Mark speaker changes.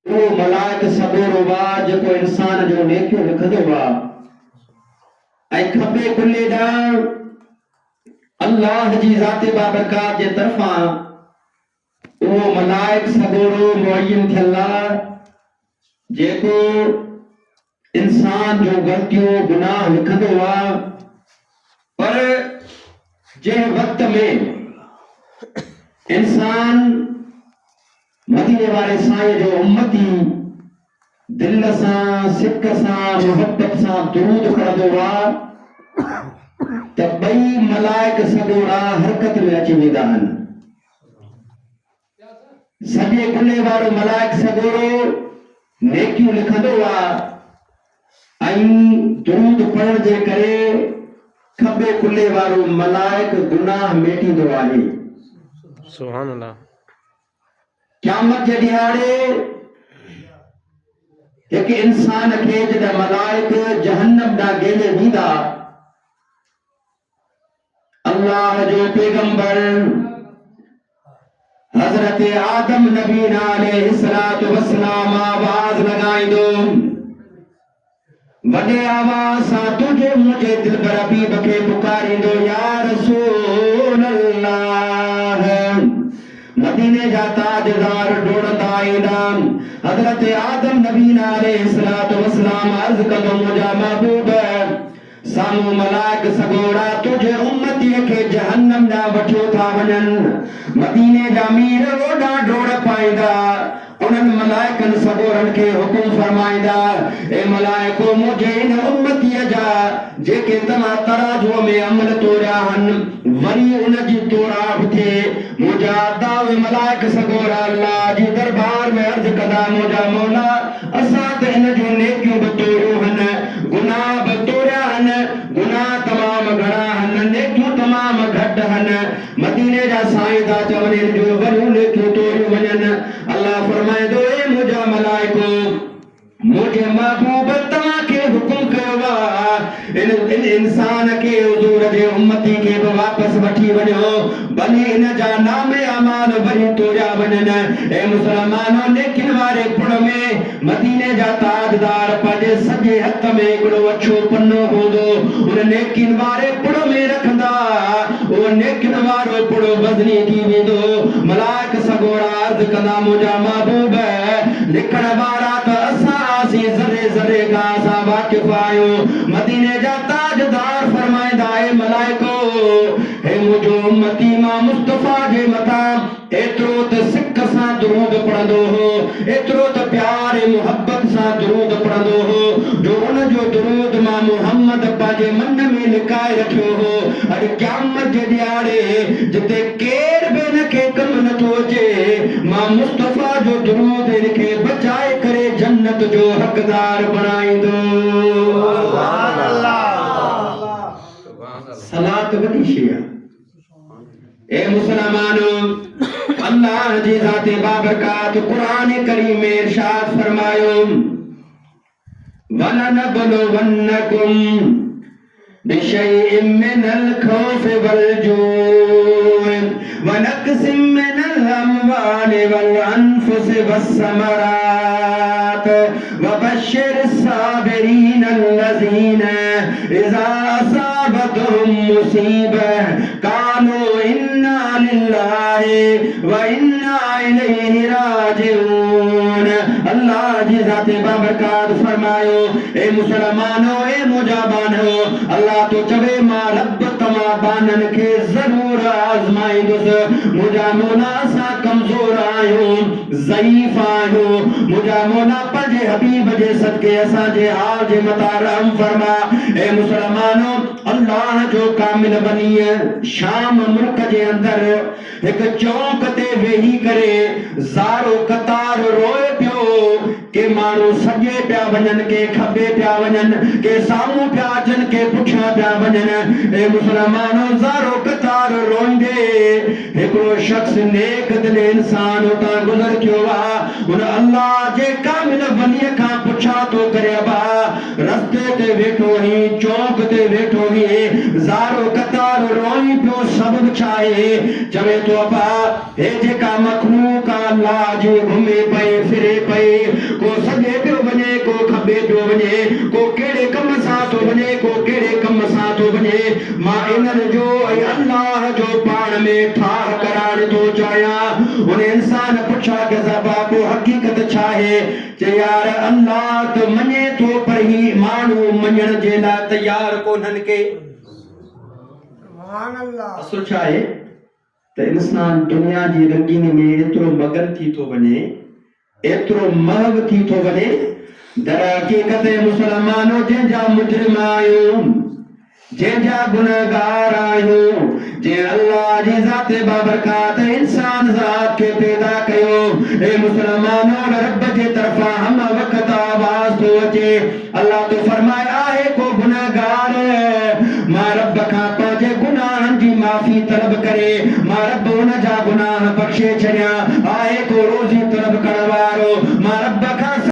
Speaker 1: वो मलाइक सबोरो वा जेको इंसान जो नेकियो लिखंदो वा ऐं खबे कुल्ले ॾांहुं अल्लाह जी ज़ाते बाबरकात जे तरफ़ां वो मलाइक सबोरो मुअय्यन थियल आहे जेको इंसान जो गलतियों गुनाह लिखंदो आहे। पर जंहिं वक्त में इंसान मदीने वारे साईं जो उम्मती दिल सां सिक सां मोहब्बत सां दुरूद पढ़ंदो आहे त ॿई मलाइक सॻोड़ा हरकत में अची वेंदा आहिनि। सॼे कुल्ले वारो मलाइक सॻोड़ो नेकियूं लिखंदो आहे ऐं दुरूद पढ़ण जे करे खबे कुल्ले वारो मलाइक गुनाह मेटींदो आहे।
Speaker 2: सुभान अल्लाह।
Speaker 1: क़यामत जे ॾियारे एक इंसान के जॾहिं मलाइक जहन्नम ॾांहुं गेले वेंदा अल्लाह जो पैगंबर हज़रत आदम नबी अलैहिस्सलातु वस्सलाम आवाज़ लगाईंदो वॾे आवाज़ सां तुझे मुझे दिल पर हबीब खे पुकारींदो या रसूल अल्लाह। मदीने जा ताजदार डोड़ंदा ईंदा हज़रत आदम नबी अलैहिस्सलातु वस्सलाम अर्ज़ कंदो मुंहिंजा महबूब साम्हूं मलाइक सॻोड़ा तुझे उम्मतीअ खे जहन्नम ॾांहुं वठियो था वञनि। मदीने जा मीर ओॾा डोड़ पाईंदा उन्हनि मलाइकनि सॻोड़नि खे हुकुम फरमाईंदा ए मलाइको मुंहिंजे इन उम्मतीअ जा जेके तव्हां तराज़ूअ में अमल तोड़िया आहिनि वरी उन जी तोड़ा बि थिए। मुंहिंजा दावे मलाइक सॻोड़ा अल्लाह जी दरबार में अर्ज़ कंदा मुंहिंजा मौला असां त इन जूं नेकियूं बि तोड़ियूं आहिनि गुनाह बि तोड़िया आहिनि गुनाह तमामु घणा आहिनि नेकियूं तमामु घटि आहिनि। मदीने जा साईं था चवनि इन जूं वॾियूं नेकियूं तोड़ियूं वञनि। अल्लाह फरमाईंदो ए मुंहिंजा मलाइको मुझे महबूब तव्हांखे हुकुम कयो आहे इन इंसान खे हुजूर जे उम्मती खे बि वापसि वठी वञो भली इन जा नामे अमाल वरी तोड़िया वञनि। ए मुसलमानो नेकिन वारे पुड़ में मदीने जा ताजदार पंहिंजे सॼे हथ में हिकिड़ो अछो पन्नो हूंदो उन नेकिन वारे पुड़ में रखंदा उहो नेकिन वारो पुड़ वज़नी थी वेंदो। मलाइक सॻोड़ा अर्ज़ कंदा मुंहिंजा महबूब लिखण वारा त असां ज़रे ज़रे खां असां वाक़िफ़ आहियूं। मदीने जा ताजदार फरमाईंदा ए मलाइको हे मुंहिंजो उम्मती मां मुस्तफ़ा जे मथां एतिरो त सिक सां दुरूद पढ़ंदो हो एतिरो त प्यार ऐं मुहब्बत सां दुरूद पढ़ंदो हो जो उन जो दुरूद मां मुहम्मद पंहिंजे मन में लिकाए रखियो हो। अॼु क़यामत जे ॾियारे जिते केर बि हिन खे कमु नथो अचे मां मुस्तफ़ा जो दुरूद हिन खे बचाए करे जन्नत जो हक़दार बणाईंदो। सुभान अल्लाह। सलात वॾी शइ आहे। ए मुसलमानो अल्लाह जी ज़ाते बाबरकात कुरान करीम में इरशाद फरमायो वलनबलवन्नकुम बिशैइन मिनल खौफि वल जू'i वनक़सिम मिनल अमवालि वल अनफुसि वस्समरात वबश्शिरिस साबिरीन अल्लज़ीना इज़ा असाबतहुम मुसीबह कालू इन्ना लिल्लाहि व इन्ना इलैहि राजिऊन। अल्लाह जी ज़ाते बाबरकात फरमायो ए मुसलमानो ए मुजाबानो अल्लाह तो चवे मां रब तमा बानन के जरूर आजमाईंदुसि। मुंहिंजा मौला असां कमज़ोर आहियूं ज़ईफ़ आहियूं मुंहिंजा मौला पंहिंजे हबीब जे सदके असांजे हाल जे मथां रहम फरमा। ए मुसलमानो अल्लाह जो कामिल बनीअ शाम मुल्क जे अंदर हिकु चौक ते वेही करे ज़ारो कतार रोए पियो के माण्हू सॼे पिया वञनि के खॿे पिया वञनि के साम्हूं पिया अचनि के पुठियां पिया वञनि। ए मुसलमानो ज़ारो कतार रोईंदे हिकिड़ो शख़्स नेक दिल इंसान उतां गुज़र थियो आहे। हुन अल्लाह जे कामिल बनीअ खां पुछा थो करे अबा रस्ते ते वेठो ही चौक ते वेठो ही ज़ारो कतार रोई पियो सबब छा आहे? चवे थो अबा हे जेका मखलूक अल्लाह जी घुमे पे फिरे पे को सजे पियो वने को खबे पियो वने को केड़े कम सां तो वने को केड़े कम सां तो वने मां इन्हनि जो ऐं अल्लाह जो पाण में ठाह कराइण थो चाहियां उन इंसान पुछा के बाबू हक़ीक़त छा आहे जे यार अल्लाह तो मञे थो पर ही माण्हू मञण जे लाइ तयार कोन्हनि के
Speaker 3: सुभान अल्लाह
Speaker 1: असुल छा आहे त इंसान दुनिया जी रंगीनी में एतिरो मगन थी थो वञे एतिरो महव थी थो वञे दर हक़ीक़त मुसलमानो जंहिंजा मुजरिम आहियूं जंहिंजा गुनहगार आहियूं जे अल्लाह जी ज़ात बाबरकात इंसान ज़ात खे पैदा कयो ए मुसलमानो रब जे तरफ़ां हम वक़्त आवाज़ थो अचे